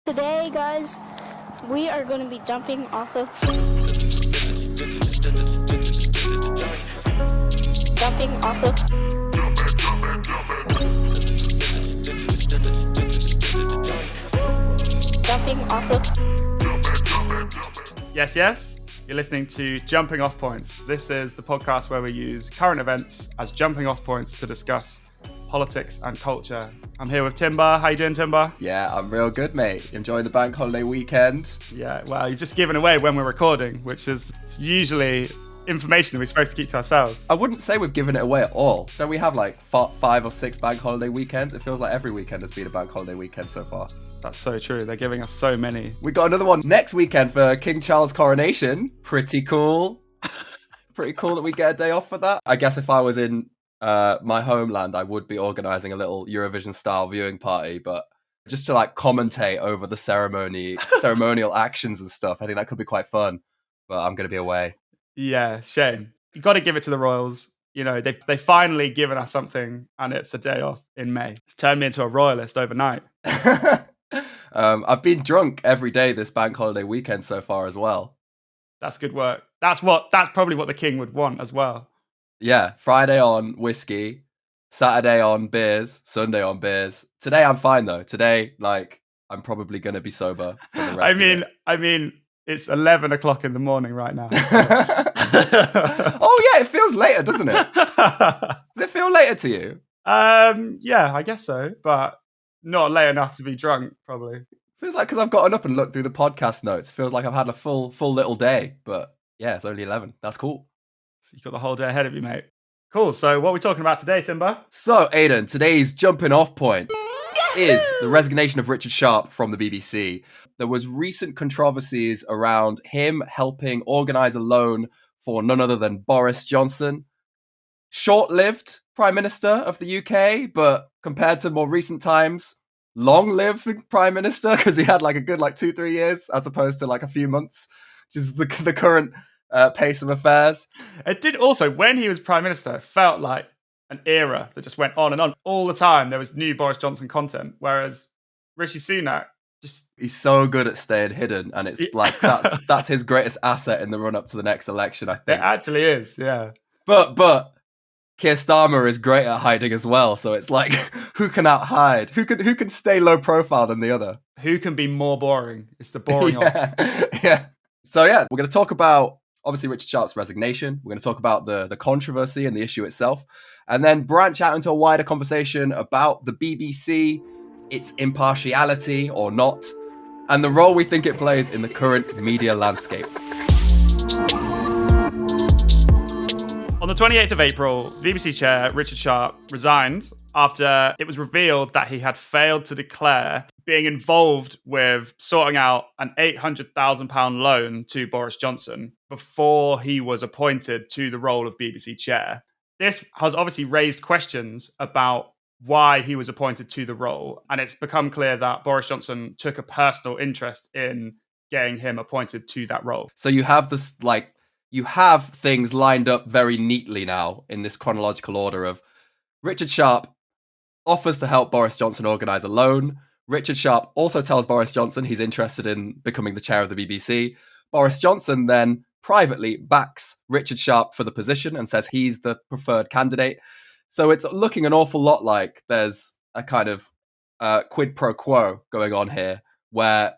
Today, guys, we are going to be jumping off of Yes. You're listening to Jumping Off Points. This is the podcast where we use current events as jumping off points to discuss politics and culture. I'm here with Timber. How you doing, Timber? Yeah, I'm real good, mate. Enjoying the bank holiday weekend. Yeah, well, you've just given away when we're recording, which is usually information that we're supposed to keep to ourselves. I wouldn't say we've given it away at all. Don't we have like 5 or 6 bank holiday weekends? It feels like every weekend has been a bank holiday weekend so far. That's so true. They're giving us so many. We got another one next weekend for King Charles' coronation. Pretty cool. Pretty cool that we get a day off for that. I guess if I was in my homeland, I would be organising a little Eurovision-style viewing party, but just to like commentate over the ceremonial actions and stuff, I think that could be quite fun. But I'm going to be away. Yeah, shame. You got to give it to the Royals. You know, they finally given us something, and it's a day off in May. It's turned me into a royalist overnight. I've been drunk every day this bank holiday weekend so far as well. That's good work. That's probably what the king would want as well. Yeah, Friday on whiskey, Saturday on beers, Sunday on beers. Today I'm fine though. Today, like, I'm probably going to be sober for the rest of it. I mean, it's 11 o'clock in the morning right now. Oh yeah, it feels later, doesn't it? Does it feel later to you? Yeah, I guess so, but not late enough to be drunk, probably. Feels like because I've gotten up and looked through the podcast notes, it feels like I've had a full little day. But yeah, it's only 11. That's cool. So you've got the whole day ahead of you, mate. Cool. So what are we talking about today, Timber? So, Aidan, today's jumping off point is the resignation of Richard Sharp from the BBC. There was recent controversies around him helping organise a loan for none other than Boris Johnson. Short-lived Prime Minister of the UK, but compared to more recent times, long-lived Prime Minister, because he had like a good 2-3 years as opposed to like a few months, which is the current pace of affairs. It did also, when he was Prime Minister, it felt like an era that just went on and on. All the time there was new Boris Johnson content, whereas Rishi Sunak he's so good at staying hidden, and it's like that's his greatest asset in the run-up to the next election, I think. It actually is, yeah. But Keir Starmer is great at hiding as well, so it's like, who can out-hide? Who can stay low profile than the other? Who can be more boring? It's the boring yeah. So yeah, we're going to talk about, obviously, Richard Sharp's resignation. We're going to talk about the controversy and the issue itself, and then branch out into a wider conversation about the BBC, its impartiality or not, and the role we think it plays in the current media landscape. On the 28th of April, BBC chair Richard Sharp resigned after it was revealed that he had failed to declare being involved with sorting out an £800,000 loan to Boris Johnson before he was appointed to the role of BBC chair. This has obviously raised questions about why he was appointed to the role, and it's become clear that Boris Johnson took a personal interest in getting him appointed to that role. So you have this, you have things lined up very neatly now in this chronological order of Richard Sharp offers to help Boris Johnson organise a loan. Richard Sharp also tells Boris Johnson he's interested in becoming the chair of the BBC. Boris Johnson then privately backs Richard Sharp for the position and says he's the preferred candidate. So it's looking an awful lot like there's a kind of quid pro quo going on here, where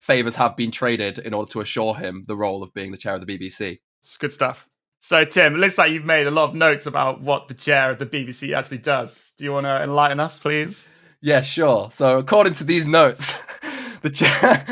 favours have been traded in order to assure him the role of being the chair of the BBC. It's good stuff. So, Tim, it looks like you've made a lot of notes about what the chair of the BBC actually does. Do you want to enlighten us, please? Yeah, sure. So, according to these notes, the chair...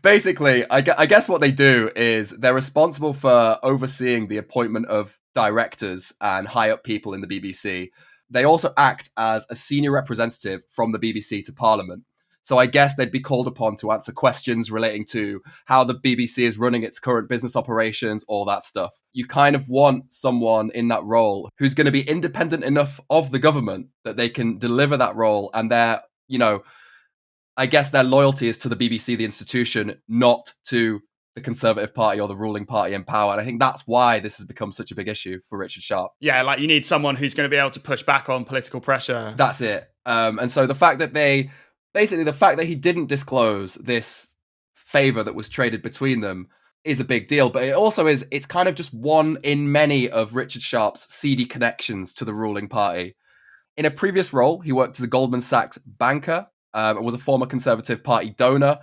Basically, I guess what they do is they're responsible for overseeing the appointment of directors and high-up people in the BBC. They also act as a senior representative from the BBC to Parliament. So I guess they'd be called upon to answer questions relating to how the BBC is running its current business operations, all that stuff. You kind of want someone in that role who's going to be independent enough of the government that they can deliver that role, and they're, I guess their loyalty is to the BBC, the institution, not to the Conservative Party or the ruling party in power. And I think that's why this has become such a big issue for Richard Sharp. Yeah, like you need someone who's going to be able to push back on political pressure. That's it. And so the fact that they basically the fact that he didn't disclose this favor that was traded between them is a big deal, but it also is, it's kind of just one in many of Richard Sharp's seedy connections to the ruling party. In a previous role, he worked as a Goldman Sachs banker, was a former Conservative Party donor.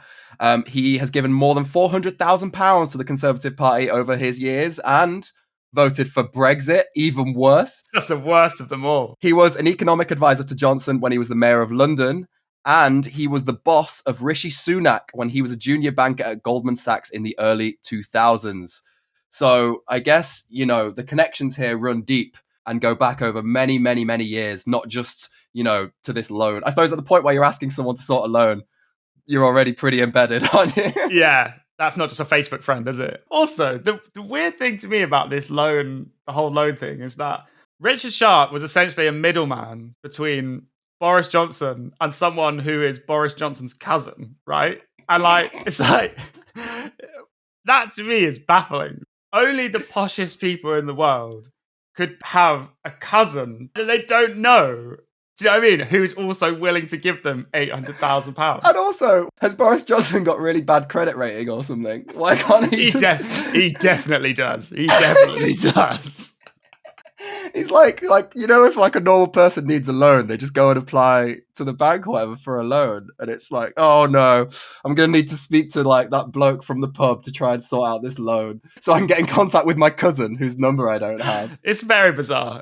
He has given more than £400,000 to the Conservative Party over his years and voted for Brexit, even worse. That's the worst of them all. He was an economic advisor to Johnson when he was the mayor of London, and he was the boss of Rishi Sunak when he was a junior banker at Goldman Sachs in the early 2000s. So I guess, the connections here run deep and go back over many, many, many years, not just, to this loan. I suppose at the point where you're asking someone to sort a loan, you're already pretty embedded, aren't you? Yeah, that's not just a Facebook friend, is it? Also, the weird thing to me about this loan, the whole loan thing, is that Richard Sharp was essentially a middleman between Boris Johnson and someone who is Boris Johnson's cousin, right? And it's like, that to me is baffling. Only the poshest people in the world could have a cousin that they don't know. Do you know what I mean? Who's also willing to give them £800,000. And also, has Boris Johnson got really bad credit rating or something? Why can't he He definitely does. He definitely does. He's like, if a normal person needs a loan, they just go and apply to the bank or whatever for a loan. And it's like, oh no, I'm going to need to speak to that bloke from the pub to try and sort out this loan. So I can get in contact with my cousin whose number I don't have. It's very bizarre.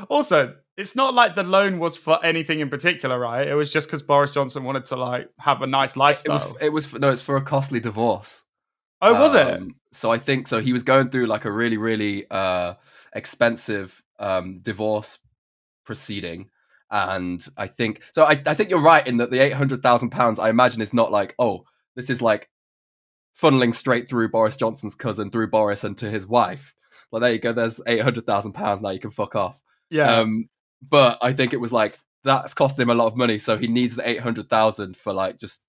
Also, it's not like the loan was for anything in particular, right? It was just because Boris Johnson wanted to have a nice lifestyle. It's for a costly divorce. Oh, was it? So I think so. He was going through a really, really expensive divorce proceeding, and I think so. I think you're right in that the £800,000, I imagine, is not this is funneling straight through Boris Johnson's cousin through Boris and to his wife. Well, there you go. There's £800,000. Now you can fuck off. Yeah. But I think it was that's cost him a lot of money, so he needs the 800,000 for just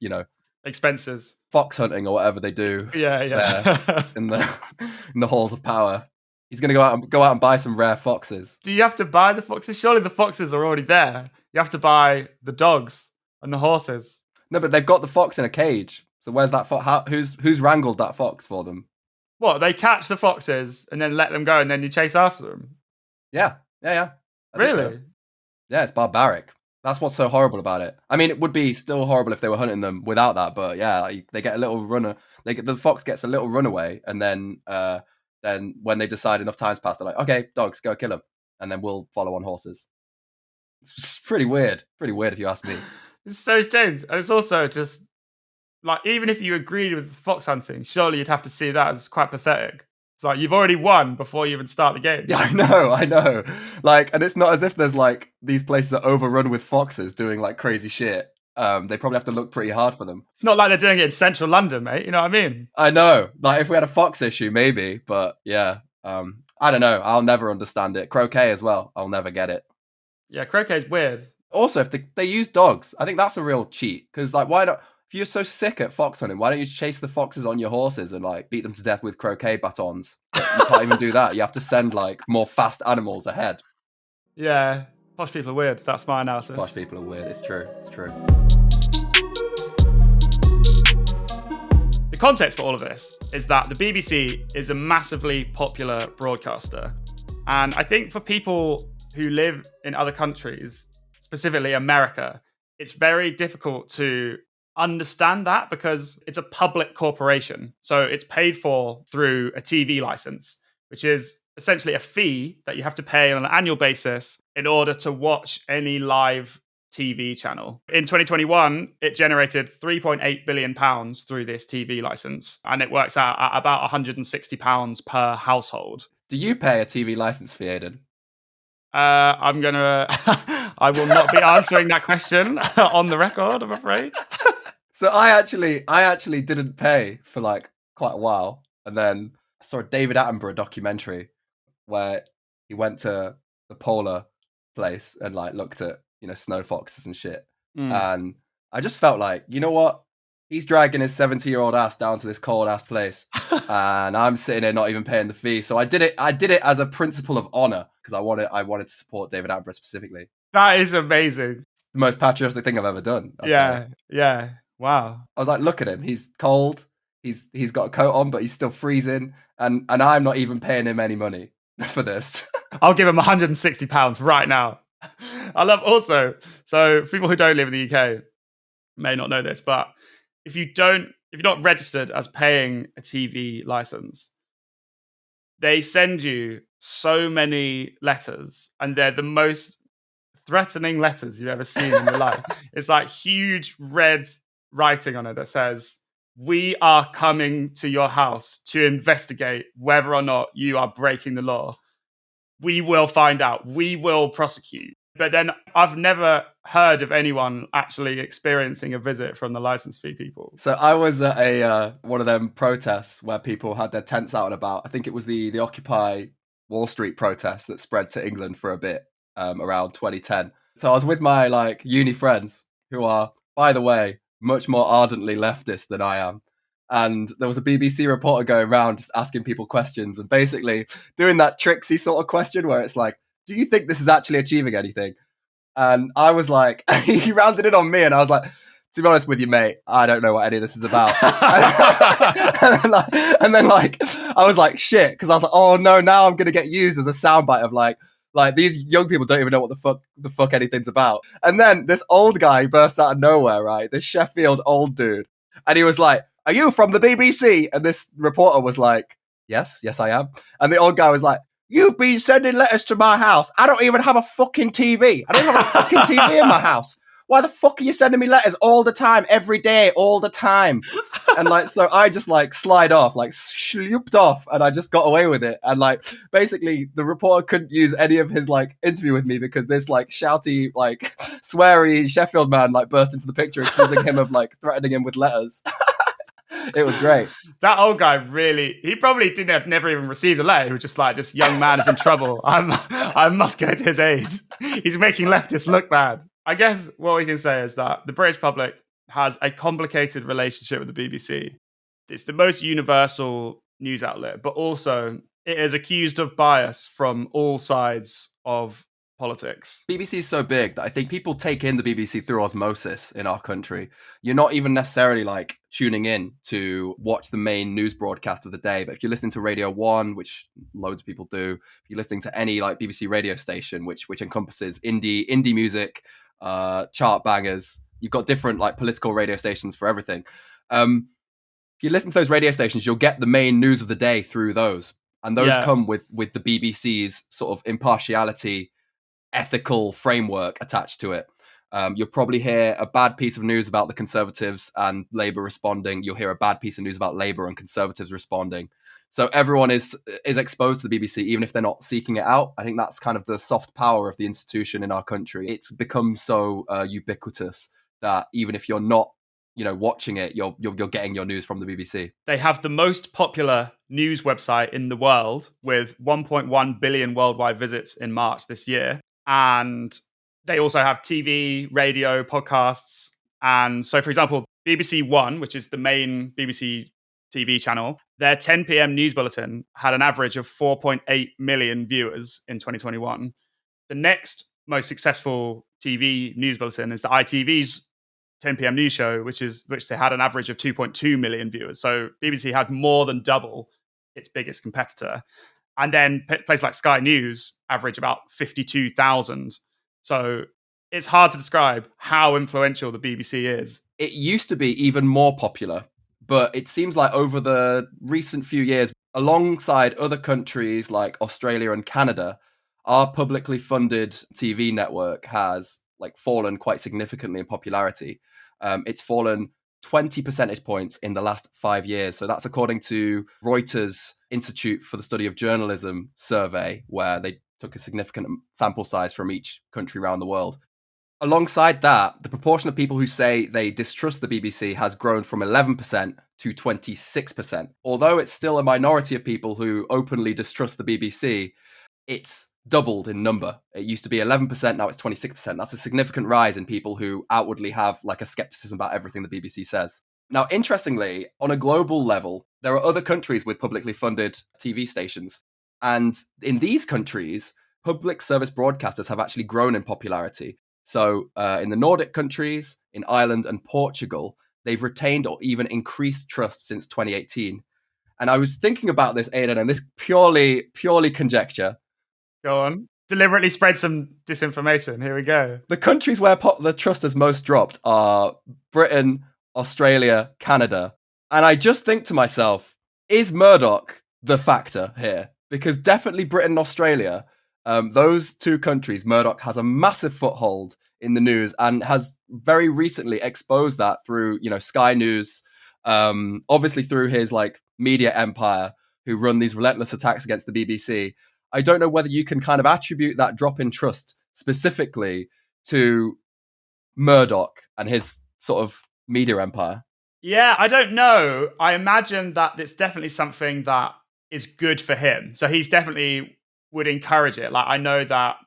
expenses, fox hunting or whatever they do. Yeah. in the halls of power. He's gonna go out and buy some rare foxes. Do you have to buy the foxes? Surely the foxes are already there. You have to buy the dogs and the horses. No, but they've got the fox in a cage. So where's that fox? Who's wrangled that fox for them? What, they catch the foxes and then let them go and then you chase after them? Yeah. Really? So. Yeah, it's barbaric. That's what's so horrible about it. I mean, it would be still horrible if they were hunting them without that, but yeah, they get a little runner. The fox gets a little runaway, and then when they decide enough time's passed, they're like, okay, dogs, go kill them, and then we'll follow on horses. It's just pretty weird. Pretty weird if you ask me. It's so strange. And it's also just even if you agreed with fox hunting, surely you'd have to see that as quite pathetic. It's you've already won before you even start the game. Yeah, I know. And it's not as if there's these places are overrun with foxes doing crazy shit. They probably have to look pretty hard for them. It's not like they're doing it in central London, mate. You know what I mean? I know. If we had a fox issue, maybe. But yeah, I don't know. I'll never understand it. Croquet as well. I'll never get it. Yeah, croquet is weird. Also, if they use dogs, I think that's a real cheat. Because why not? If you're so sick at fox hunting, why don't you chase the foxes on your horses and beat them to death with croquet batons? You can't even do that. You have to send more fast animals ahead. Yeah, posh people are weird. That's my analysis. Posh people are weird. It's true. The context for all of this is that the BBC is a massively popular broadcaster. And I think for people who live in other countries, specifically America, it's very difficult to understand that because it's a public corporation. So it's paid for through a TV license, which is essentially a fee that you have to pay on an annual basis in order to watch any live TV channel. In 2021, it generated £3.8 billion through this TV license, and it works out at about £160 per household. Do you pay a TV license fee, Aidan? I will not be answering that question on the record, I'm afraid. So I actually didn't pay for quite a while, and then I saw a David Attenborough documentary where he went to the polar place and looked at snow foxes and shit, and I just felt you know what, he's dragging his 70-year-old ass down to this cold ass place, and I'm sitting there not even paying the fee. So I did it as a principle of honor because I wanted to support David Attenborough specifically. That is amazing. the most patriotic thing I've ever done. I'd say. Yeah. Wow. I was like, look at him. He's cold. He's got a coat on, but he's still freezing. And I'm not even paying him any money for this. I'll give him £160 right now. I love also, so people who don't live in the UK may not know this, but if you're not registered as paying a TV license, they send you so many letters, and they're the most threatening letters you've ever seen in your life. It's like huge red writing on it that says, "We are coming to your house to investigate whether or not you are breaking the law. We will find out. We will prosecute." But then I've never heard of anyone actually experiencing a visit from the license fee people. So I was at a one of them protests where people had their tents out and about. I think it was the Occupy Wall Street protest that spread to England for a bit around 2010. So I was with my like uni friends who are, by the way, much more ardently leftist than I am. And there was a BBC reporter going around just asking people questions and basically doing that tricksy sort of question where it's like, do you think this is actually achieving anything? And I was like, he rounded it on me and I was like, to be honest with you, mate, I don't know what any of this is about. and then I was like, shit, because I was like, oh no, now I'm going to get used as a soundbite of like these young people don't even know what the fuck anything's about. And then this old guy burst out of nowhere, right? This Sheffield old dude. And he was like, are you from the BBC? And this reporter was like, yes, I am. And the old guy was like, you've been sending letters to my house. I don't even have a fucking TV. I don't have a fucking TV in my house. Why the fuck are you sending me letters all the time, every day, all the time? And like, so I just like slide off, like slooped off, and I just got away with it. And like, basically, the reporter couldn't use any of his like interview with me because this like shouty, like sweary Sheffield man like burst into the picture, accusing him of like threatening him with letters. It was great. That old guy he probably never even received a letter. He was just like, this young man is in trouble. I must go to his aid. He's making leftists look bad. I guess what we can say is that the British public has a complicated relationship with the BBC. It's the most universal news outlet, but also it is accused of bias from all sides of politics. BBC is so big that I think people take in the BBC through osmosis in our country. You're not even necessarily like tuning in to watch the main news broadcast of the day. But if you're listening to Radio 1, which loads of people do, if you're listening to any like BBC radio station, which encompasses indie music, chart bangers, you've got different like political radio stations for everything. If you listen to those radio stations, you'll get the main news of the day through those. And those come with the BBC's sort of impartiality, ethical framework attached to it. You'll probably hear a bad piece of news about the Conservatives and Labour responding. You'll hear a bad piece of news about Labour and Conservatives responding. So everyone is exposed to the BBC, even if they're not seeking it out. I think that's kind of the soft power of the institution in our country. It's become so ubiquitous that even if you're not, watching it, you're getting your news from the BBC. They have the most popular news website in the world with 1.1 billion worldwide visits in March this year. And they also have TV, radio, podcasts. And so, for example, BBC One, which is the main BBC TV channel, their 10 p.m. news bulletin had an average of 4.8 million viewers in 2021. The next most successful TV news bulletin is the ITV's 10 p.m. news show, which they had an average of 2.2 million viewers. So BBC had more than double its biggest competitor. And then places like Sky News average about 52,000. So it's hard to describe how influential the BBC is. It used to be even more popular, but it seems like over the recent few years, alongside other countries like Australia and Canada, our publicly funded TV network has like fallen quite significantly in popularity. It's fallen 20 percentage points in the last 5 years. So that's according to Reuters Institute for the Study of Journalism survey, where they took a significant sample size from each country around the world. Alongside that, the proportion of people who say they distrust the BBC has grown from 11% to 26%. Although it's still a minority of people who openly distrust the BBC, it's doubled in number. It used to be 11%, now it's 26%. That's a significant rise in people who outwardly have like a skepticism about everything the BBC says. Now, interestingly, on a global level, there are other countries with publicly funded TV stations. And in these countries, public service broadcasters have actually grown in popularity. So in the Nordic countries, in Ireland and Portugal, they've retained or even increased trust since 2018. And I was thinking about this, Aidan, and this purely conjecture. Go on. Deliberately spread some disinformation. Here we go. The countries where the trust has most dropped are Britain, Australia, Canada. And I just think to myself, is Murdoch the factor here? Because definitely Britain and Australia, those two countries, Murdoch has a massive foothold in the news and has very recently exposed that through, Sky News, obviously through his media empire, who run these relentless attacks against the BBC. I don't know whether you can kind of attribute that drop in trust specifically to Murdoch and his sort of media empire. Yeah, I don't know. I imagine that it's definitely something that is good for him. So he's definitely would encourage it. I know that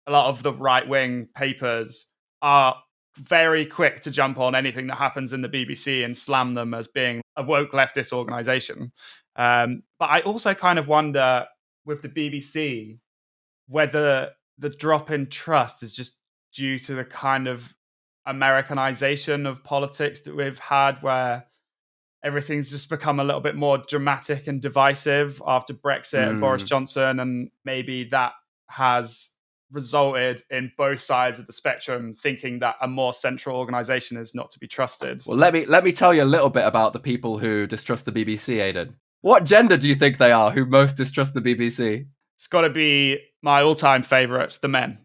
a lot of the right-wing papers are very quick to jump on anything that happens in the BBC and slam them as being a woke leftist organization. But I also kind of wonder with the BBC whether the drop in trust is just due to the kind of Americanization of politics that we've had, where everything's just become a little bit more dramatic and divisive after Brexit and Boris Johnson, and maybe that has resulted in both sides of the spectrum thinking that a more central organization is not to be trusted. Well, let me tell you a little bit about the people who distrust the BBC, Aidan. What gender do you think they are who most distrust the BBC? It's got to be my all-time favorites, the men.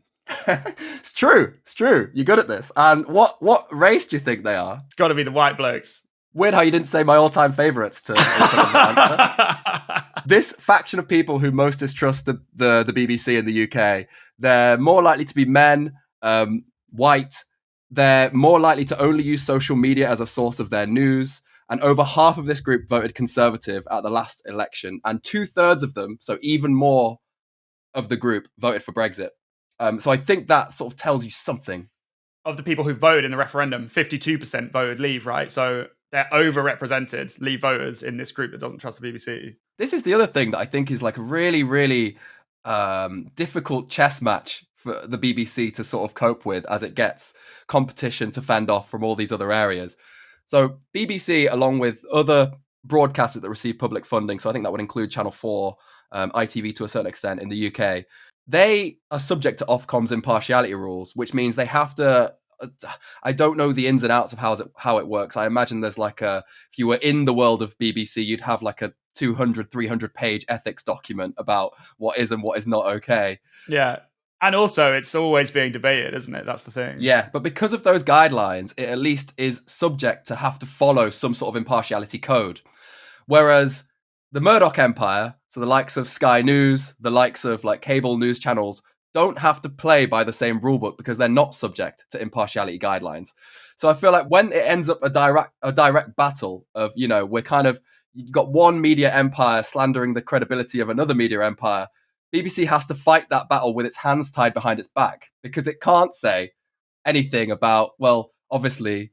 It's true. You're good at this. And what race do you think they are? It's got to be the white blokes. Weird how you didn't say my all-time favorites to answer. This faction of people who most distrust the BBC in the UK, they're more likely to be men, white. They're more likely to only use social media as a source of their news. And over half of this group voted Conservative at the last election. And 2/3 of them, so even more of the group, voted for Brexit. So I think that sort of tells you something. Of the people who voted in the referendum, 52% voted Leave, right? So they're overrepresented Leave voters in this group that doesn't trust the BBC. This is the other thing that I think is a really, really difficult chess match for the BBC to sort of cope with as it gets competition to fend off from all these other areas. So BBC, along with other broadcasters that receive public funding, so I think that would include Channel 4, ITV to a certain extent in the UK, they are subject to Ofcom's impartiality rules, which means they have to, I don't know the ins and outs of how it works. I imagine there's if you were in the world of BBC, you'd have a 200, 300 page ethics document about what is and what is not okay. Yeah. And also, it's always being debated, isn't it? That's the thing. Yeah, but because of those guidelines, it at least is subject to have to follow some sort of impartiality code. Whereas the Murdoch empire, so the likes of Sky News, the likes of cable news channels, don't have to play by the same rulebook because they're not subject to impartiality guidelines. So I feel like when it ends up a direct battle of, we're kind of, you've got one media empire slandering the credibility of another media empire, BBC has to fight that battle with its hands tied behind its back because it can't say anything about, well, obviously,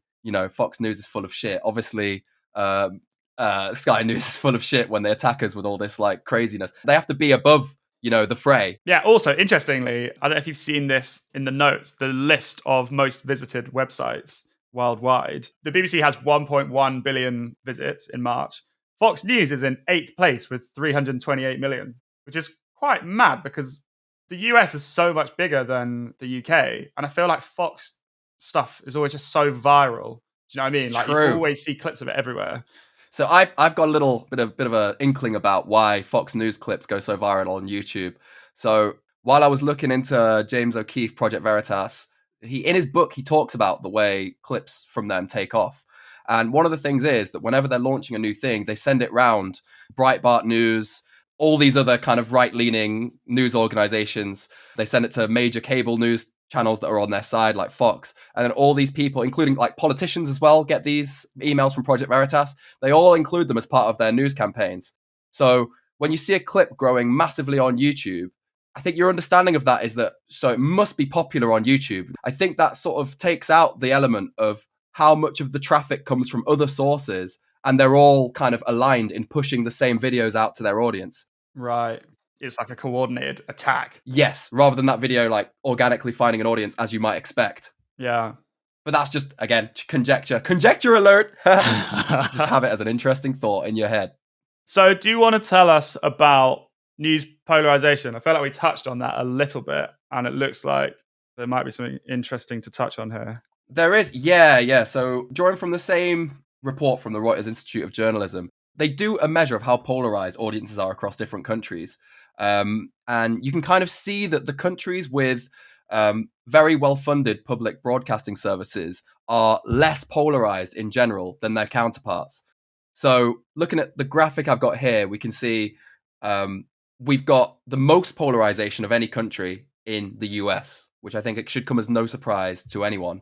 Fox News is full of shit. Obviously, Sky News is full of shit when they attack us with all this craziness. They have to be above, the fray. Yeah. Also, interestingly, I don't know if you've seen this in the notes, the list of most visited websites worldwide. The BBC has 1.1 billion visits in March. Fox News is in 8th place with 328 million, which is quite mad because the US is so much bigger than the UK. And I feel like Fox stuff is always just so viral. Do you know what I mean? True. You always see clips of it everywhere. So I've got a little bit of an inkling about why Fox News clips go so viral on YouTube. So while I was looking into James O'Keefe, Project Veritas, in his book, he talks about the way clips from them take off. And one of the things is that whenever they're launching a new thing, they send it round Breitbart News, all these other kind of right-leaning news organizations. They send it to major cable news channels that are on their side, like Fox. And then all these people, including politicians as well, get these emails from Project Veritas. They all include them as part of their news campaigns. So when you see a clip growing massively on YouTube, I think your understanding of that is that, so it must be popular on YouTube. I think that sort of takes out the element of how much of the traffic comes from other sources, and they're all kind of aligned in pushing the same videos out to their audience. Right. It's like a coordinated attack. Yes, rather than that video organically finding an audience as you might expect. Yeah. But that's just, again, conjecture. Conjecture alert! Just have it as an interesting thought in your head. So do you want to tell us about news polarization? I feel like we touched on that a little bit, and it looks like there might be something interesting to touch on here. There is, yeah. So drawing from the same report from the Reuters Institute of Journalism, they do a measure of how polarized audiences are across different countries. And you can kind of see that the countries with very well-funded public broadcasting services are less polarized in general than their counterparts. So looking at the graphic I've got here, we can see we've got the most polarization of any country in the US, which I think it should come as no surprise to anyone.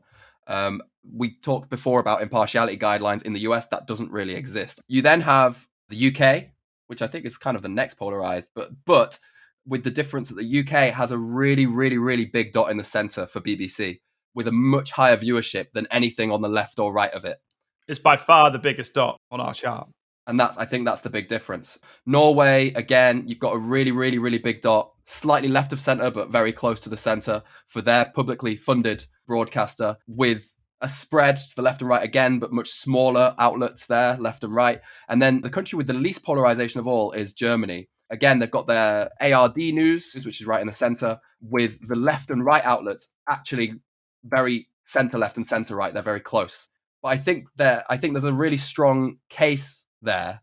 We talked before about impartiality guidelines in the US. That doesn't really exist. You then have the UK, which I think is kind of the next polarized, but with the difference that the UK has a really, really, really big dot in the center for BBC with a much higher viewership than anything on the left or right of it. It's by far the biggest dot on our chart. And I think that's the big difference. Norway, again, you've got a really, really, really big dot, slightly left of centre, but very close to the centre for their publicly funded broadcaster, with a spread to the left and right again, but much smaller outlets there, left and right. And then the country with the least polarisation of all is Germany. Again, they've got their ARD news, which is right in the centre, with the left and right outlets actually very centre left and centre right. They're very close. But I think there's a really strong case there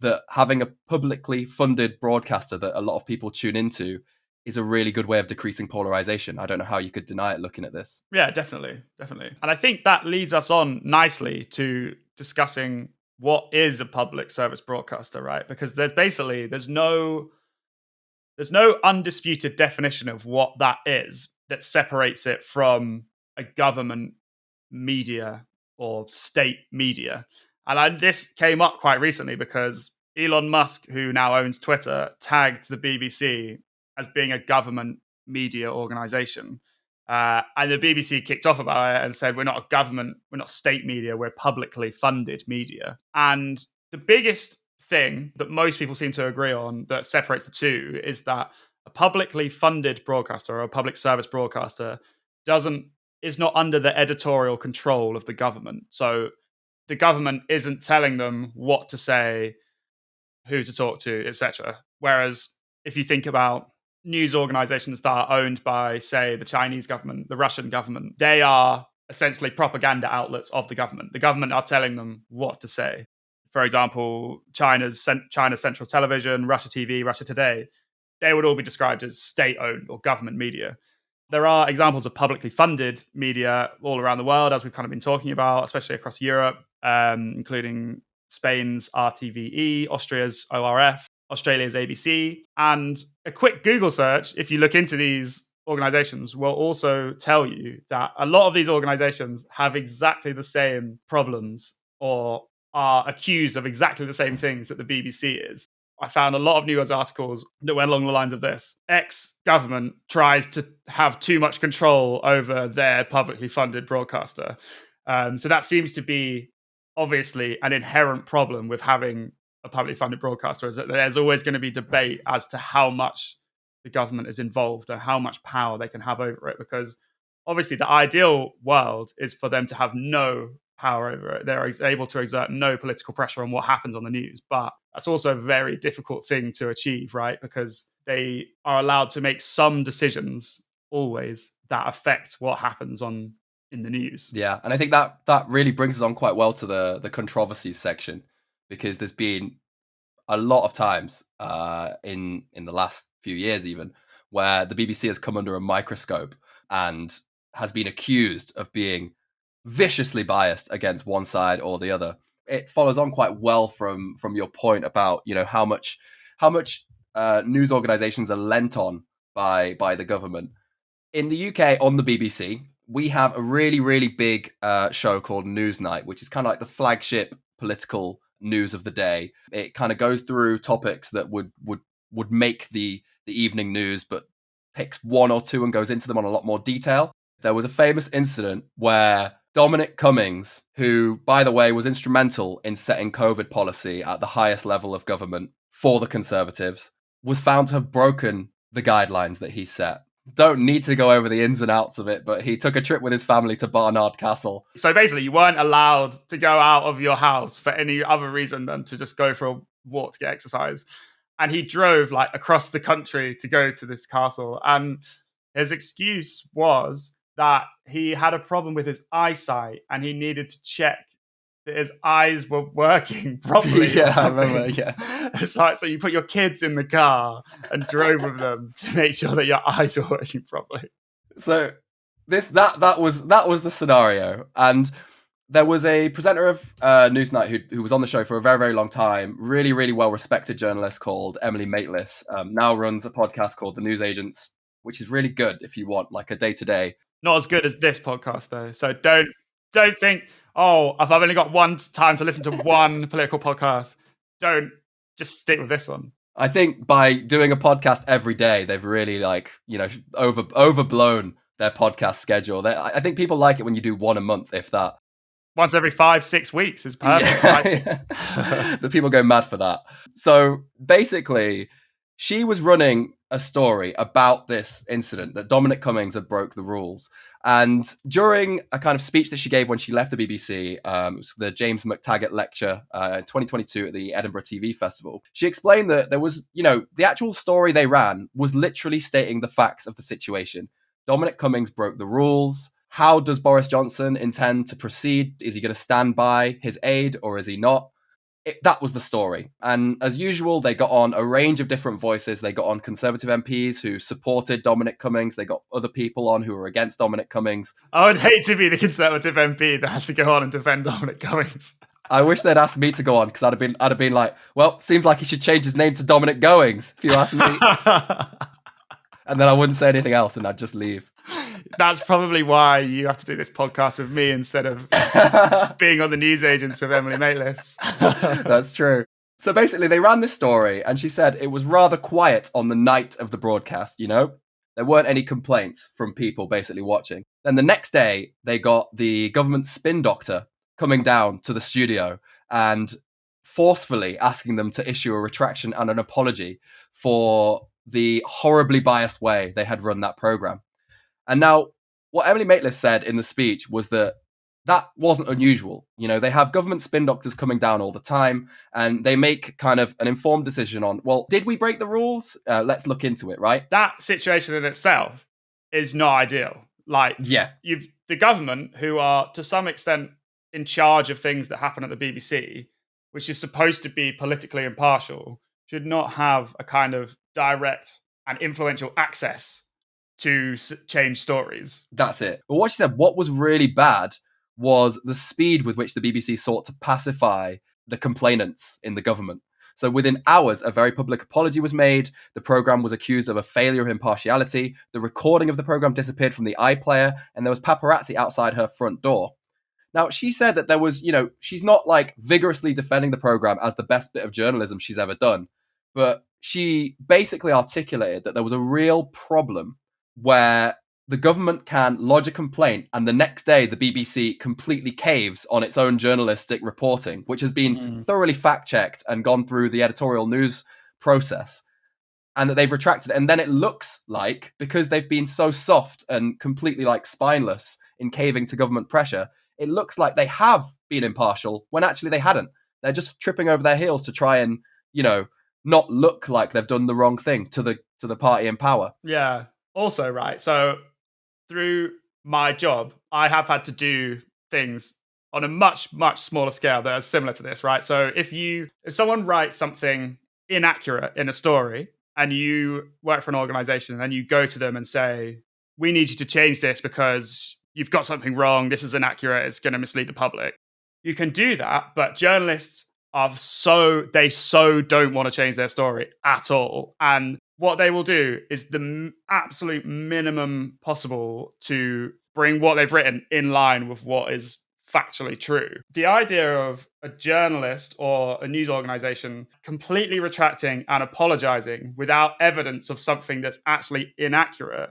that having a publicly funded broadcaster that a lot of people tune into is a really good way of decreasing polarization. I don't know how you could deny it looking at this. Yeah, definitely. And I think that leads us on nicely to discussing what is a public service broadcaster, right? Because there's no undisputed definition of what that is that separates it from a government media or state media. And this came up quite recently because Elon Musk, who now owns Twitter, tagged the BBC as being a government media organization. And the BBC kicked off about it and said, we're not a government, we're not state media, we're publicly funded media. And the biggest thing that most people seem to agree on that separates the two is that a publicly funded broadcaster or a public service broadcaster is not under the editorial control of the government. So the government isn't telling them what to say, who to talk to, etc. Whereas if you think about news organizations that are owned by, say, the Chinese government, the Russian government, they are essentially propaganda outlets of the government. The government are telling them what to say. For example, China's Central Television, Russia TV, Russia Today, they would all be described as state-owned or government media. There are examples of publicly funded media all around the world, as we've kind of been talking about, especially across Europe, including Spain's RTVE, Austria's ORF, Australia's ABC. And a quick Google search, if you look into these organizations, will also tell you that a lot of these organizations have exactly the same problems or are accused of exactly the same things that the BBC is. I found a lot of news articles that went along the lines of this. Ex-government tries to have too much control over their publicly funded broadcaster. So that seems to be obviously an inherent problem with having a publicly funded broadcaster, is that there's always going to be debate as to how much the government is involved and how much power they can have over it. Because obviously the ideal world is for them to have no power over it. They're able to exert no political pressure on what happens on the news. But that's also a very difficult thing to achieve, right? Because they are allowed to make some decisions always that affect what happens in the news. Yeah, and I think that really brings us on quite well to the controversies section, because there's been a lot of times in the last few years even where the BBC has come under a microscope and has been accused of being viciously biased against one side or the other. It follows on quite well from your point about, you know, how much news organizations are lent on by the government. In the UK on the BBC, we have a really, really big show called Newsnight, which is kind of like the flagship political news of the day. It kind of goes through topics that would make the evening news, but picks one or two and goes into them on a lot more detail. There was a famous incident where Dominic Cummings, who, by the way, was instrumental in setting COVID policy at the highest level of government for the Conservatives, was found to have broken the guidelines that he set. Don't need to go over the ins and outs of it, but he took a trip with his family to Barnard Castle. So basically, you weren't allowed to go out of your house for any other reason than to just go for a walk to get exercise. And he drove like across the country to go to this castle. And his excuse was that he had a problem with his eyesight and he needed to check that his eyes were working properly. Yeah, I remember, yeah. It's like, so you put your kids in the car and drove with them to make sure that your eyes were working properly. So that was the scenario. And there was a presenter of Newsnight who was on the show for a very, very long time, really, really well-respected journalist called Emily Maitlis, now runs a podcast called The News Agents, which is really good if you want like a day-to-day. Not as good as this podcast, though. So don't think, oh, if I've only got one time to listen to one political podcast, don't just stick with this one. I think by doing a podcast every day, they've really overblown their podcast schedule. I think people like it when you do one a month, if that. Once every 5-6 weeks is perfect. Yeah. Right? The people go mad for that. So basically, she was running a story about this incident that Dominic Cummings had broke the rules. And during a kind of speech that she gave when she left the BBC, it was the James McTaggart lecture in 2022 at the Edinburgh TV Festival, she explained that there was, the actual story they ran was literally stating the facts of the situation. Dominic Cummings broke the rules. How does Boris Johnson intend to proceed? Is he going to stand by his aide or is he not? That was the story. And as usual, they got on a range of different voices. They got on Conservative MPs who supported Dominic Cummings. They got other people on who were against Dominic Cummings. I would hate to be the Conservative MP that has to go on and defend Dominic Cummings. I wish they'd asked me to go on because I'd have been like, well, seems like he should change his name to Dominic Goings, if you ask me. And then I wouldn't say anything else and I'd just leave. That's probably why you have to do this podcast with me instead of being on the News Agents with Emily Maitlis. That's true. So basically, they ran this story and she said it was rather quiet on the night of the broadcast, There weren't any complaints from people basically watching. Then the next day, they got the government spin doctor coming down to the studio and forcefully asking them to issue a retraction and an apology for the horribly biased way they had run that program. And now, what Emily Maitlis said in the speech was that wasn't unusual. They have government spin doctors coming down all the time, and they make kind of an informed decision on, well, did we break the rules? Let's look into it, right? That situation in itself is not ideal. You've the government, who are to some extent in charge of things that happen at the BBC, which is supposed to be politically impartial, should not have a kind of direct and influential access to change stories. That's it. But what she said, what was really bad was the speed with which the BBC sought to pacify the complainants in the government. So within hours, a very public apology was made. The programme was accused of a failure of impartiality. The recording of the programme disappeared from the iPlayer, and there was paparazzi outside her front door. Now, she said that there was, she's not like vigorously defending the programme as the best bit of journalism she's ever done, but she basically articulated that there was a real problem where the government can lodge a complaint and the next day the BBC completely caves on its own journalistic reporting, which has been thoroughly fact-checked and gone through the editorial news process, and that they've retracted. And then it looks like, because they've been so soft and completely like spineless in caving to government pressure, it looks like they have been impartial when actually they hadn't. They're just tripping over their heels to try and, not look like they've done the wrong thing to the party in power. Yeah. Also, right, so through my job, I have had to do things on a much, much smaller scale that are similar to this, right? So if someone writes something inaccurate in a story and you work for an organization and you go to them and say, we need you to change this because you've got something wrong, this is inaccurate, it's going to mislead the public. You can do that, but journalists they don't want to change their story at all. And what they will do is the absolute minimum possible to bring what they've written in line with what is factually true. The idea of a journalist or a news organization completely retracting and apologizing without evidence of something that's actually inaccurate,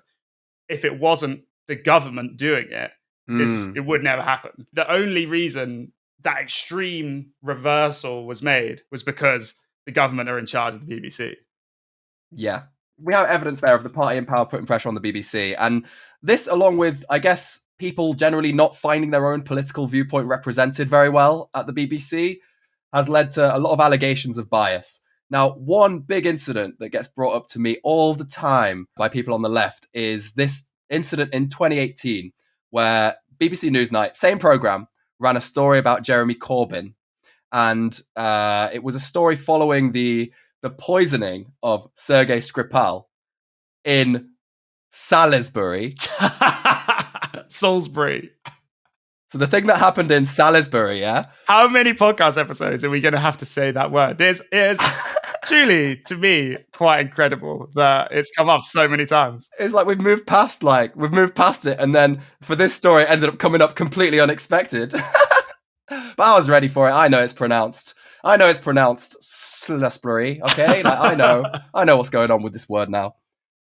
if it wasn't the government doing it, it would never happen. The only reason that extreme reversal was made was because the government are in charge of the BBC. Yeah. we have evidence there of the party in power putting pressure on the BBC. And this, along with, I guess, people generally not finding their own political viewpoint represented very well at the BBC, has led to a lot of allegations of bias. Now, one big incident that gets brought up to me all the time by people on the left is this incident in 2018, where BBC Newsnight, same programme, ran a story about Jeremy Corbyn. And it was a story following the poisoning of Sergei Skripal in Salisbury. Salisbury. So the thing that happened in Salisbury, yeah? How many podcast episodes are we going to have to say that word? It is truly, to me, quite incredible that it's come up so many times. It's like we've moved past it, and then for this story, it ended up coming up completely unexpected. But I was ready for it. I know it's pronounced Salisbury, okay? Like, I know what's going on with this word now.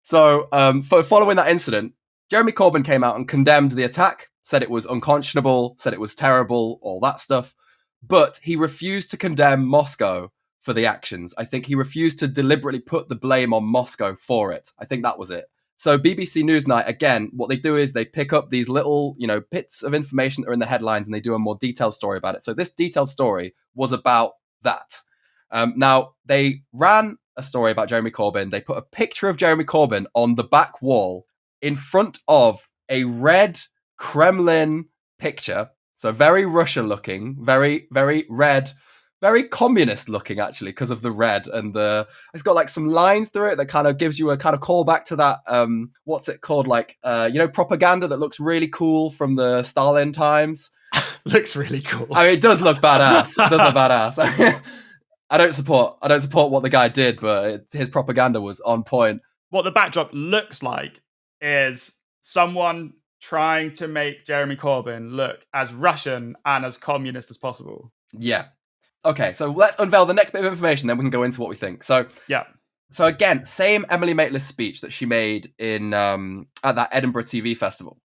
So, following that incident, Jeremy Corbyn came out and condemned the attack, said it was unconscionable, said it was terrible, all that stuff. But he refused to condemn Moscow for the actions. I think he refused to deliberately put the blame on Moscow for it. I think that was it. So BBC Newsnight, again, what they do is they pick up these little, bits of information that are in the headlines and they do a more detailed story about it. So this detailed story was about that. Now, they ran a story about Jeremy Corbyn. They put a picture of Jeremy Corbyn on the back wall in front of a red Kremlin picture. So very Russian looking, very, very red, very communist looking, actually, because of the red and it's got like some lines through it that kind of gives you a kind of callback to that, what's it called? Like, propaganda that looks really cool from the Stalin times. Looks really cool. I mean, it does look badass. I don't support what the guy did, but his propaganda was on point. What the backdrop looks like is someone trying to make Jeremy Corbyn look as Russian and as communist as possible. Yeah. Okay, so let's unveil the next bit of information, then we can go into what we think. So, yeah. So again, same Emily Maitlis speech that she made in at that Edinburgh TV festival.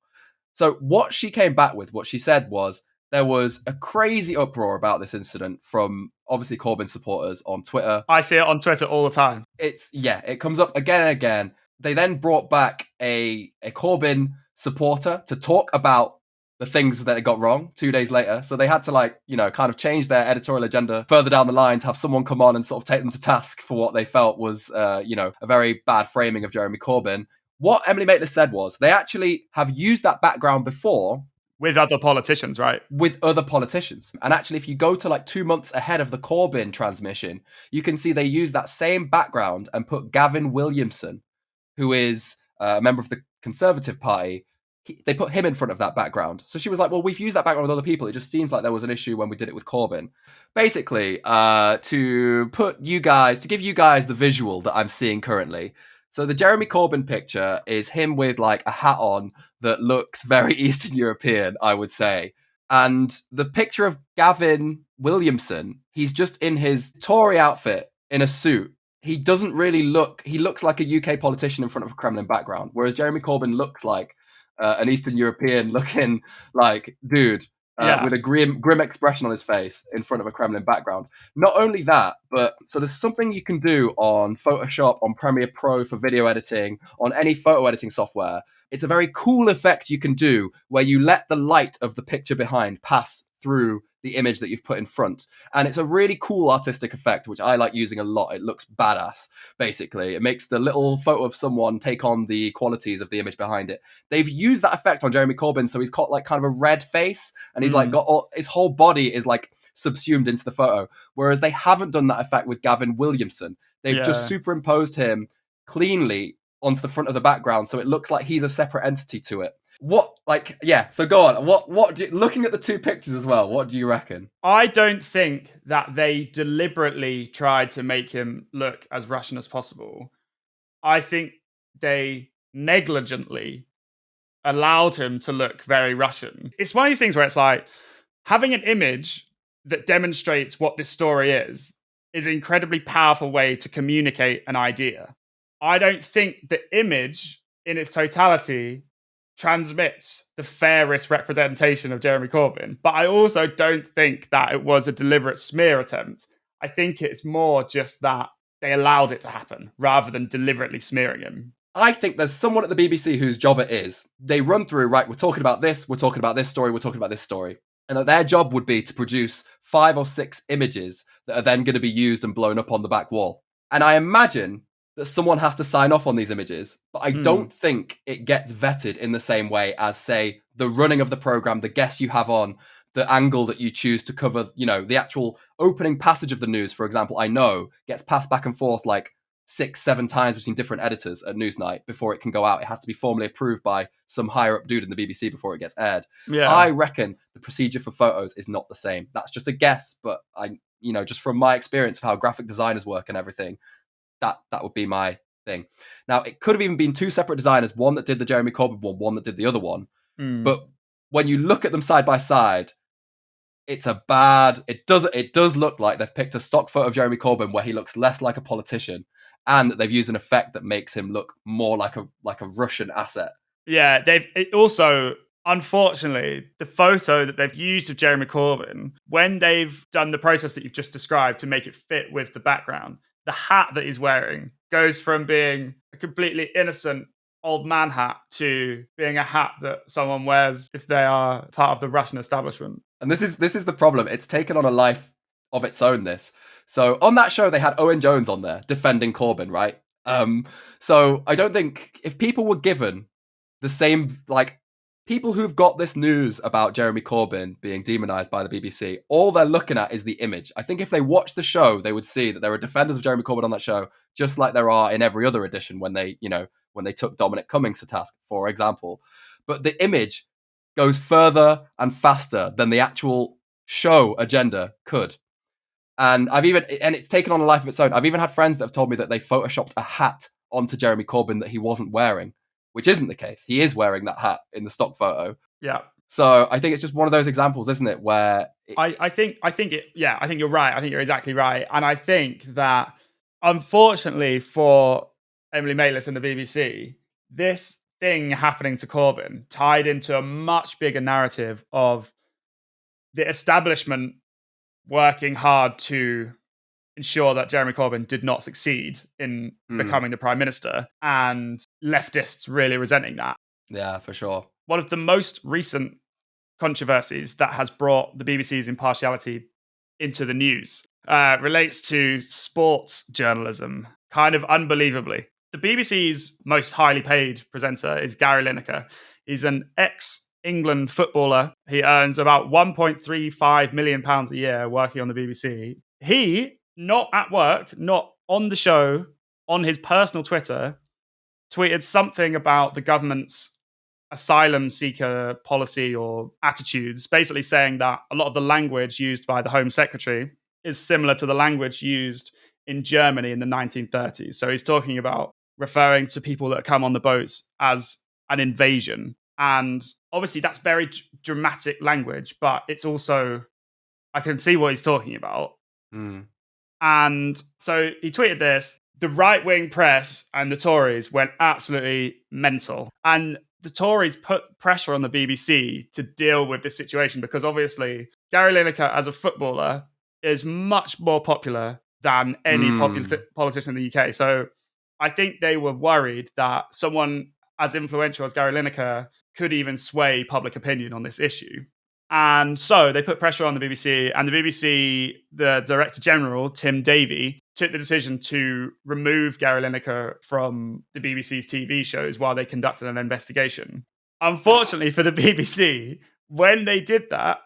So what she came back with, what she said was, there was a crazy uproar about this incident from obviously Corbyn supporters on Twitter. I see it on Twitter all the time. It comes up again and again. They then brought back a Corbyn supporter to talk about the things that it got wrong 2 days later. So they had to kind of change their editorial agenda further down the line to have someone come on and sort of take them to task for what they felt was, a very bad framing of Jeremy Corbyn. What Emily Maitlis said was they actually have used that background before. With other politicians, right? With other politicians. And actually, if you go to like 2 months ahead of the Corbyn transmission, you can see they use that same background and put Gavin Williamson, who is a member of the Conservative Party, they put him in front of that background. So she was like, well, we've used that background with other people. It just seems like there was an issue when we did it with Corbyn. Basically, to give you guys the visual that I'm seeing currently. So the Jeremy Corbyn picture is him with like a hat on that looks very Eastern European, I would say. And the picture of Gavin Williamson, he's just in his Tory outfit in a suit. He doesn't really he looks like a UK politician in front of a Kremlin background, whereas Jeremy Corbyn looks like an Eastern European looking like dude with a grim expression on his face in front of a Kremlin background. Not only that, but so there's something you can do on Photoshop, on Premiere Pro for video editing, on any photo editing software. It's a very cool effect you can do where you let the light of the picture behind pass through the image that you've put in front. And it's a really cool artistic effect, which I like using a lot. It looks badass, basically. It makes the little photo of someone take on the qualities of the image behind it. They've used that effect on Jeremy Corbyn, so he's got like kind of a red face, and he's like got his whole body is like subsumed into the photo. Whereas they haven't done that effect with Gavin Williamson. They've just superimposed him cleanly onto the front of the background, so it looks like he's a separate entity to it. So go on. Looking at the two pictures as well, what do you reckon? I don't think that they deliberately tried to make him look as Russian as possible. I think they negligently allowed him to look very Russian. It's one of these things where it's like, having an image that demonstrates what this story is an incredibly powerful way to communicate an idea. I don't think the image in its totality transmits the fairest representation of Jeremy Corbyn. But I also don't think that it was a deliberate smear attempt. I think it's more just that they allowed it to happen rather than deliberately smearing him. I think there's someone at the BBC whose job it is. They run through, right, we're talking about this story, we're talking about this story. And that their job would be to produce 5 or 6 images that are then going to be used and blown up on the back wall. And I imagine that someone has to sign off on these images, but I don't think it gets vetted in the same way as, say, the running of the program, the guests you have on, the angle that you choose to cover, you know, the actual opening passage of the news, for example, I know gets passed back and forth like 6-7 times between different editors at Newsnight before it can go out. It has to be formally approved by some higher up dude in the BBC before it gets aired. Yeah. I reckon the procedure for photos is not the same. That's just a guess, but just from my experience of how graphic designers work and everything, that would be my thing. Now, it could have even been 2 separate designers, one that did the Jeremy Corbyn one that did the other one. But when you look at them side by side, it does look like they've picked a stock photo of Jeremy Corbyn where he looks less like a politician, and that they've used an effect that makes him look more like a Russian asset. Yeah, also, unfortunately, the photo that they've used of Jeremy Corbyn, when they've done the process that you've just described to make it fit with the background, the hat that he's wearing goes from being a completely innocent old man hat to being a hat that someone wears if they are part of the Russian establishment. And this is the problem. It's taken on a life of its own, this. So on that show, they had Owen Jones on there defending Corbyn, right? So I don't think if people were given the same, like, people who've got this news about Jeremy Corbyn being demonized by the BBC, all they're looking at is the image. I think if they watched the show, they would see that there are defenders of Jeremy Corbyn on that show, just like there are in every other edition when they took Dominic Cummings to task, for example. But the image goes further and faster than the actual show agenda could. And it's taken on a life of its own. I've even had friends that have told me that they photoshopped a hat onto Jeremy Corbyn that he wasn't wearing, which isn't the case. He is wearing that hat in the stock photo. Yeah. So I think it's just one of those examples, isn't it? Where I think you're right. I think you're exactly right. And I think that, unfortunately for Emily Maitlis and the BBC, this thing happening to Corbyn tied into a much bigger narrative of the establishment working hard to ensure that Jeremy Corbyn did not succeed in becoming the Prime Minister, and leftists really resenting that. Yeah, for sure. One of the most recent controversies that has brought the BBC's impartiality into the news relates to sports journalism, kind of unbelievably. The BBC's most highly paid presenter is Gary Lineker. He's an ex-England footballer. He earns about £1.35 million a year working on the BBC. He, not at work, not on the show, on his personal Twitter, tweeted something about the government's asylum seeker policy or attitudes, basically saying that a lot of the language used by the Home Secretary is similar to the language used in Germany in the 1930s. So he's talking about referring to people that come on the boats as an invasion. And obviously that's very dramatic language, but it's also, I can see what he's talking about. And so he tweeted this. The right-wing press and the Tories went absolutely mental. And the Tories put pressure on the BBC to deal with this situation because obviously Gary Lineker as a footballer is much more popular than any politician in the UK. So I think they were worried that someone as influential as Gary Lineker could even sway public opinion on this issue. And so they put pressure on the BBC, and the BBC, the Director General, Tim Davie, took the decision to remove Gary Lineker from the BBC's TV shows while they conducted an investigation. Unfortunately for the BBC, when they did that,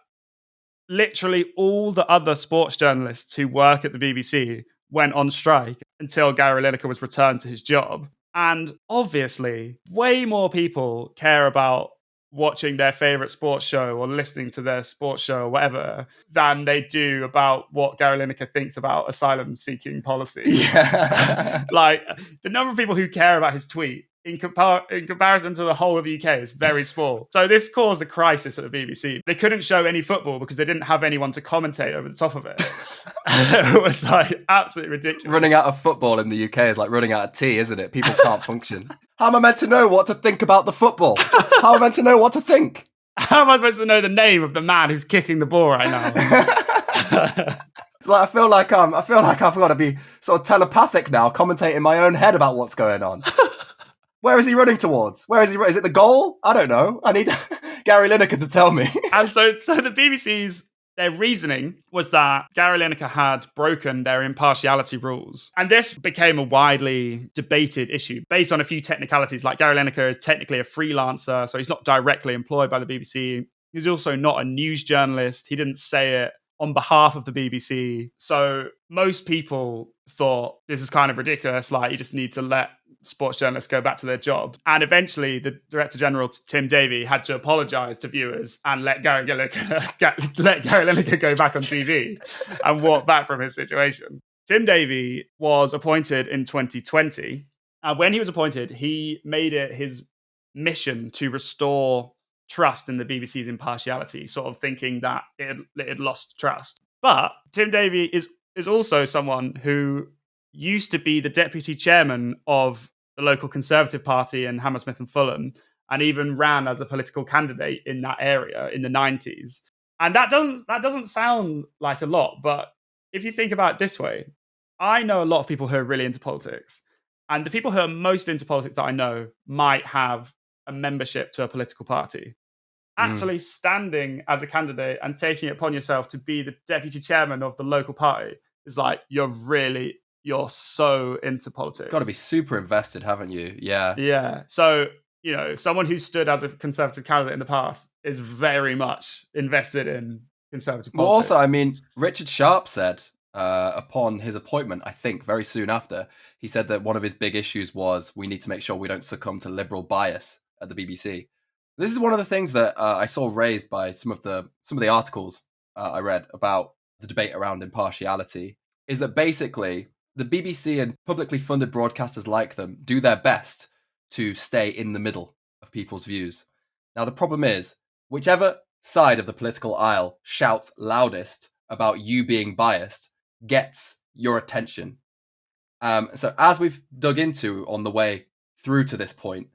literally all the other sports journalists who work at the BBC went on strike until Gary Lineker was returned to his job. And obviously, way more people care about watching their favorite sports show or listening to their sports show or whatever than they do about what Gary Lineker thinks about asylum seeking policy. Yeah. Like, the number of people who care about his tweet in comparison to the whole of the UK is very small. So this caused a crisis at the BBC. They couldn't show any football because they didn't have anyone to commentate over the top of it. It was like absolutely ridiculous. Running out of football in the UK is like running out of tea, isn't it? People can't function. How am I meant to know what to think about the football? How am I meant to know what to think? How am I supposed to know the name of the man who's kicking the ball right now? It's like I feel like I've got to be sort of telepathic now, commentating in my own head about what's going on. Where is he running towards? Where is he? Is it the goal? I don't know. I need Gary Lineker to tell me. And so the BBC's their reasoning was that Gary Lineker had broken their impartiality rules. And this became a widely debated issue based on a few technicalities. Like Gary Lineker is technically a freelancer, so he's not directly employed by the BBC. He's also not a news journalist. He didn't say it on behalf of the BBC. So most people thought this is kind of ridiculous. Like, you just need to let sports journalists go back to their job. And eventually the Director General, Tim Davie, had to apologise to viewers and let Gary Lineker go back on TV and walk back from his situation. Tim Davie was appointed in 2020. And when he was appointed, he made it his mission to restore trust in the BBC's impartiality, sort of thinking that it had lost trust. But Tim Davie is also someone who used to be the deputy chairman of the local Conservative Party in Hammersmith and Fulham, and even ran as a political candidate in that area in the 90s. And that doesn't sound like a lot, but if you think about it this way, I know a lot of people who are really into politics, and the people who are most into politics that I know might have a membership to a political party. Actually standing as a candidate and taking it upon yourself to be the deputy chairman of the local party is like, you're so into politics. Got to be super invested, haven't you? Yeah. Yeah. So, someone who stood as a Conservative candidate in the past is very much invested in Conservative politics. Well, also, I mean, Richard Sharp said upon his appointment, I think very soon after, he said that one of his big issues was we need to make sure we don't succumb to liberal bias at the BBC. This is one of the things that I saw raised by some of the articles I read about the debate around impartiality, is that basically the BBC and publicly funded broadcasters like them do their best to stay in the middle of people's views. Now, the problem is, whichever side of the political aisle shouts loudest about you being biased gets your attention. So as we've dug into on the way through to this point,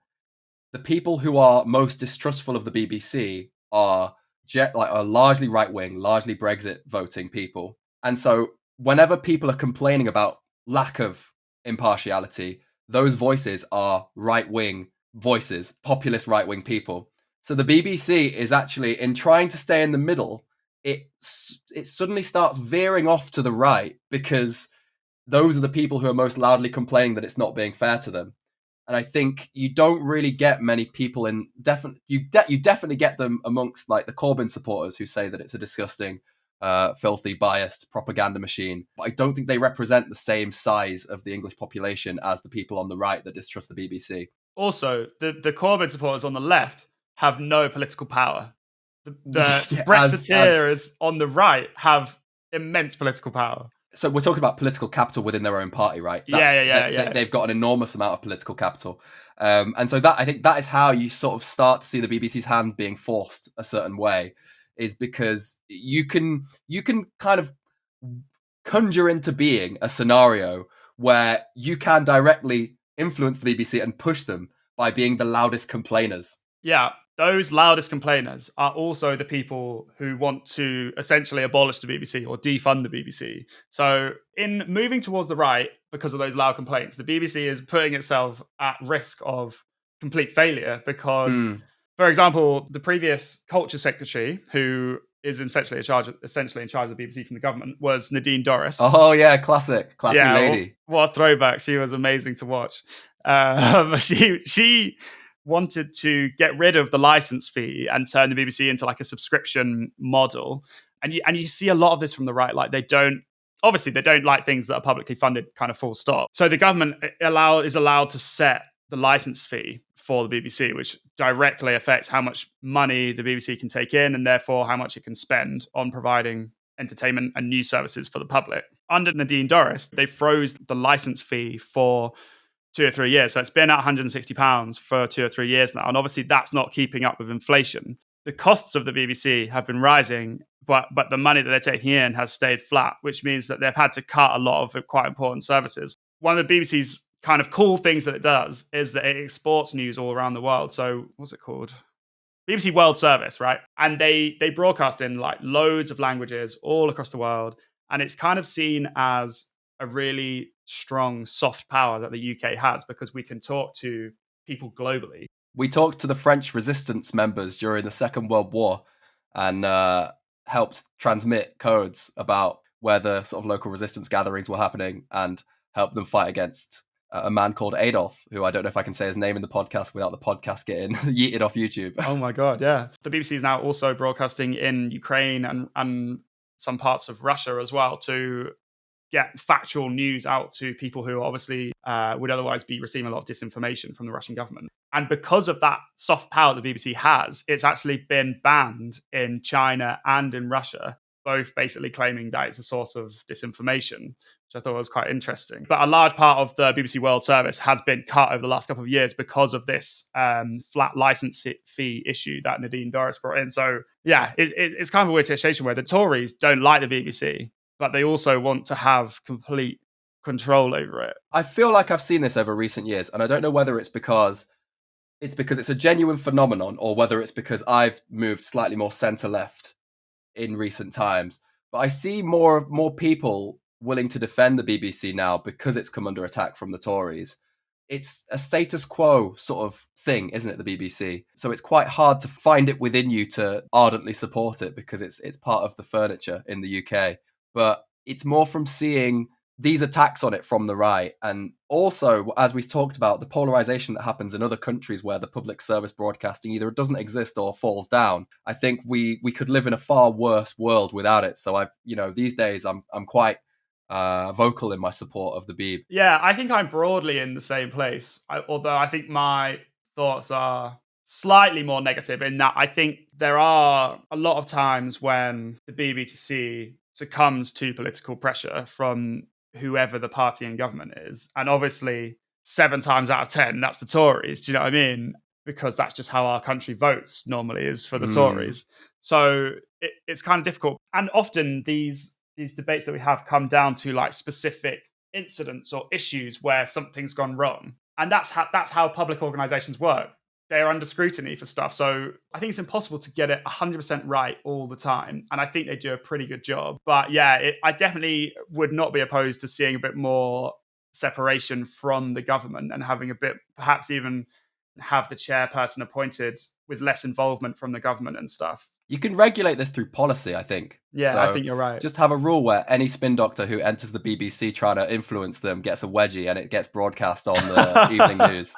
the people who are most distrustful of the BBC are largely right-wing, largely Brexit voting people. And so whenever people are complaining about lack of impartiality, those voices are right-wing voices, populist right-wing people. So the BBC is actually, in trying to stay in the middle, it suddenly starts veering off to the right because those are the people who are most loudly complaining that it's not being fair to them. And I think you don't really get many people in you definitely get them amongst like the Corbyn supporters who say that it's a disgusting, filthy, biased propaganda machine. But I don't think they represent the same size of the English population as the people on the right that distrust the BBC. Also, the Corbyn supporters on the left have no political power. The Brexiteers on the right have immense political power. So we're talking about political capital within their own party, right? They've got an enormous amount of political capital. And so I think that is how you sort of start to see the BBC's hand being forced a certain way, is because you can kind of conjure into being a scenario where you can directly influence the BBC and push them by being the loudest complainers. Yeah. Those loudest complainers are also the people who want to essentially abolish the BBC or defund the BBC. So in moving towards the right, because of those loud complaints, the BBC is putting itself at risk of complete failure because, for example, the previous culture secretary, who is essentially in charge of the BBC from the government, was Nadine Dorries. Oh yeah, classic lady. What a throwback. She was amazing to watch. She wanted to get rid of the license fee and turn the BBC into like a subscription model. And you see a lot of this from the right. Like they don't like things that are publicly funded, kind of full stop. So the government is allowed to set the license fee for the BBC, which directly affects how much money the BBC can take in and therefore how much it can spend on providing entertainment and news services for the public. Under Nadine Dorries, they froze the license fee for 2 or 3 years. So it's been at £160 for 2 or 3 years now. And obviously that's not keeping up with inflation. The costs of the BBC have been rising, but the money that they're taking in has stayed flat, which means that they've had to cut a lot of quite important services. One of the BBC's kind of cool things that it does is that it exports news all around the world. So what's it called? BBC World Service, right? And they broadcast in like loads of languages all across the world. And it's kind of seen as a really strong soft power that the UK has because we can talk to people globally. We talked to the French resistance members during the Second World War and helped transmit codes about where the sort of local resistance gatherings were happening and helped them fight against a man called Adolf, who I don't know if I can say his name in the podcast without the podcast getting yeeted off YouTube. Oh my God, yeah. The BBC is now also broadcasting in Ukraine and some parts of Russia as well to get factual news out to people who obviously would otherwise be receiving a lot of disinformation from the Russian government. And because of that soft power the BBC has, it's actually been banned in China and in Russia, both basically claiming that it's a source of disinformation, which I thought was quite interesting. But a large part of the BBC World Service has been cut over the last couple of years because of this flat license fee issue that Nadine Dorris brought in. So yeah, it's kind of a weird situation where the Tories don't like the BBC, but they also want to have complete control over it. I feel like I've seen this over recent years, and I don't know whether it's because it's a genuine phenomenon or whether it's because I've moved slightly more centre-left in recent times. But I see more people willing to defend the BBC now because it's come under attack from the Tories. It's a status quo sort of thing, isn't it, the BBC? So it's quite hard to find it within you to ardently support it because it's part of the furniture in the UK. But it's more from seeing these attacks on it from the right. And also, as we talked about, the polarization that happens in other countries where the public service broadcasting either doesn't exist or falls down. I think we could live in a far worse world without it. So these days I'm quite vocal in my support of the Beeb. Yeah, I think I'm broadly in the same place, although I think my thoughts are slightly more negative in that I think there are a lot of times when the BBC succumbs to political pressure from whoever the party in government is. And obviously, 7 times out of 10, that's the Tories. Do you know what I mean? Because that's just how our country votes normally, is for the Tories. So it's kind of difficult. And often these debates that we have come down to like specific incidents or issues where something's gone wrong. And that's how public organizations work. They're under scrutiny for stuff. So I think it's impossible to get it 100% right all the time. And I think they do a pretty good job. But yeah, I definitely would not be opposed to seeing a bit more separation from the government and having a bit, perhaps even have the chairperson appointed with less involvement from the government and stuff. You can regulate this through policy, I think. Yeah, so I think you're right. Just have a rule where any spin doctor who enters the BBC trying to influence them gets a wedgie and it gets broadcast on the evening news.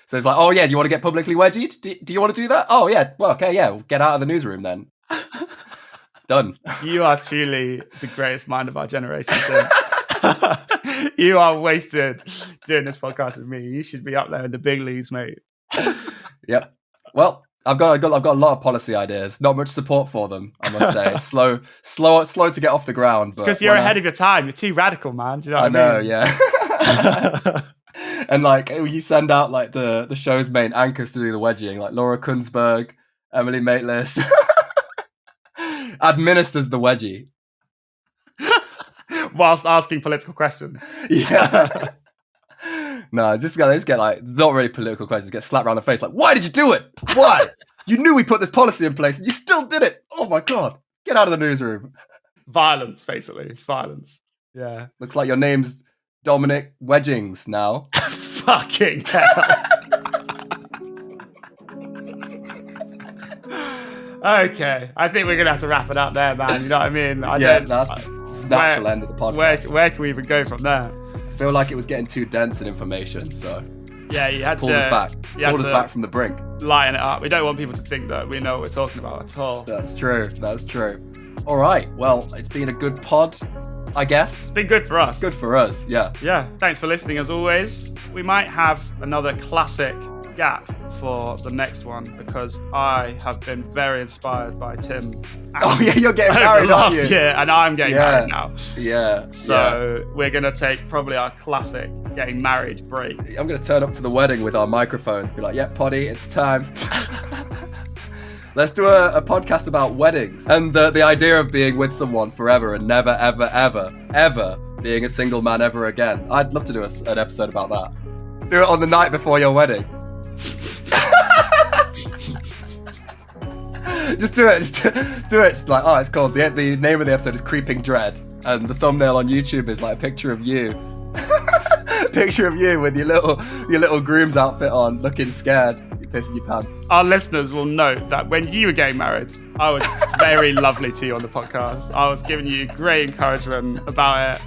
So it's like, oh yeah, do you want to get publicly wedgied? Do you want to do that? Oh yeah, well, okay, yeah, we'll get out of the newsroom then. Done. You are truly the greatest mind of our generation, Tim. You are wasted doing this podcast with me. You should be up there in the big leagues, mate. Yep. Well, I've got a lot of policy ideas. Not much support for them, I must say. slow to get off the ground. It's because you're ahead of your time. You're too radical, man. Do you know what I mean? Yeah. And like you send out like the show's main anchors to do the wedging, like Laura Kunzberg, Emily Maitlis, administers the wedgie whilst asking political questions. Yeah. No, they just get like not really political questions, get slapped around the face like, why did you do it? Why? You knew we put this policy in place and you still did it. Oh my God. Get out of the newsroom. Violence, basically. It's violence. Yeah. Looks like your name's Dominic Wedgings now. Fucking hell. Okay. I think we're going to have to wrap it up there, man. You know what I mean? That's the natural end of the podcast. Where can we even go from there? I feel like it was getting too dense in information, so yeah, you had pulled us back. Pulled us back from the brink. Lighten it up. We don't want people to think that we know what we're talking about at all. That's true. All right. Well, it's been a good pod, I guess. It's been good for us. Good for us, yeah. Yeah. Thanks for listening as always. We might have another classic gap for the next one because I have been very inspired by Tim's. Oh yeah, you're getting married last year, and I'm getting married now. Yeah. So we're gonna take probably our classic getting married break. I'm gonna turn up to the wedding with our microphones, be like, "Yeah, Poddy, it's time." Let's do a podcast about weddings and the idea of being with someone forever and never, ever, ever, ever being a single man ever again. I'd love to do an episode about that. Do it on the night before your wedding. Just do it. Just like, oh, it's called, the name of the episode is Creeping Dread. and the thumbnail on YouTube is like a picture of you. Picture of you with your little groom's outfit on, looking scared. You're pissing your pants. Our listeners will note that when you were getting married, I was very lovely to you on the podcast. I was giving you great encouragement about it.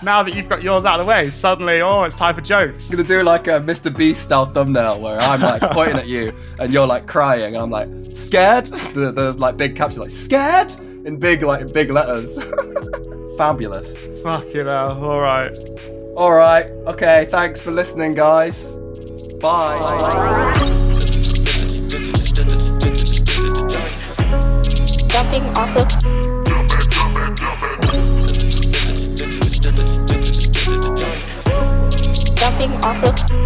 Now that you've got yours out of the way, suddenly, it's time for jokes. I'm gonna do like a Mr. Beast style thumbnail where I'm like pointing at you and you're like crying and I'm like, scared? The like big caption, like, scared? In big letters. Fabulous. Fucking hell, alright. Alright, okay, thanks for listening, guys. Bye. Jumping off of jumping off of